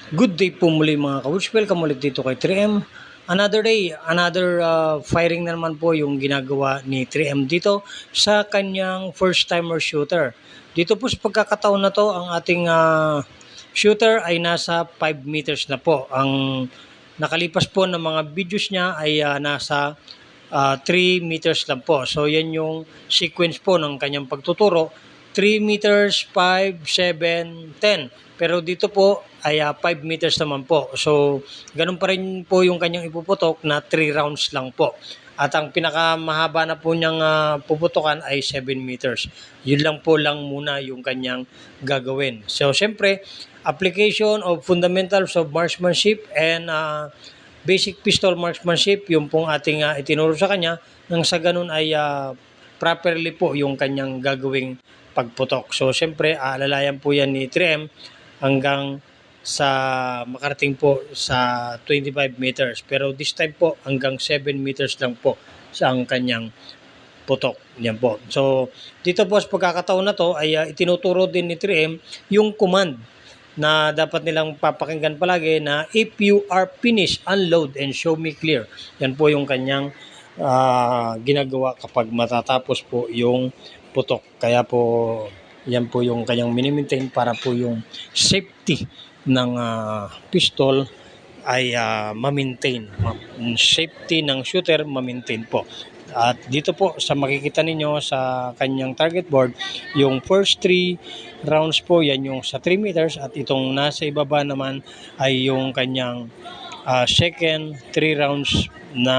Good day po muli mga kawits. Welcome ulit dito kay 3M. Another day, another firing na naman po yung ginagawa ni 3M dito sa kanyang first timer shooter. Dito po sa pagkakataon na to, ang ating shooter ay nasa 5 meters na po. Ang nakalipas po ng mga videos niya ay nasa 3 meters lang po. So yan yung sequence po ng kanyang pagtuturo. 3 meters, 5, 7, 10. Pero dito po ay 5 meters naman po. So ganun pa rin po yung kanyang ipuputok na 3 rounds lang po. At ang pinakamahaba na po niyang puputukan ay 7 meters. Yun lang po lang muna yung kanyang gagawin. So syempre, application of fundamentals of marksmanship and basic pistol marksmanship, yung pong ating itinuro sa kanya, nang sa ganun ay properly po yung kanyang gagawing pagputok. So syempre, aalalayan po yan ni 3M hanggang sa makarating po sa 25 meters. Pero this time po, hanggang 7 meters lang po sa ang kanyang putok. Yan po. So, dito po sa pagkakataon na to ay itinuturo din ni 3M yung command na dapat nilang papakinggan palagi na if you are finished, unload and show me clear. Yan po yung kanyang ginagawa kapag matatapos po yung putok. Kaya po, yan po yung kanyang minimaintain para po yung safety ng pistol ay ma-maintain. Safety ng shooter ma-maintain po. At dito po sa makikita ninyo sa kanyang target board, yung first 3 rounds po yan yung sa 3 meters at itong nasa ibaba naman ay yung kanyang second 3 rounds na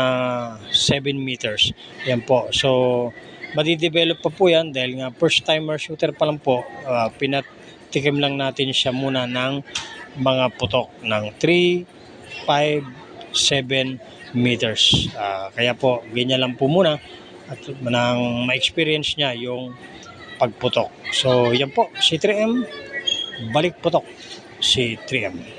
7 meters. Yan po. So madidevelop pa po yan dahil nga first timer shooter pa lang po, pinatikim lang natin siya muna ng mga putok ng 3, 5, 7 meters. Kaya po, ganyan lang po muna at nang ma-experience niya yung pagputok. So, yan po, si 3M, balik putok si 3M.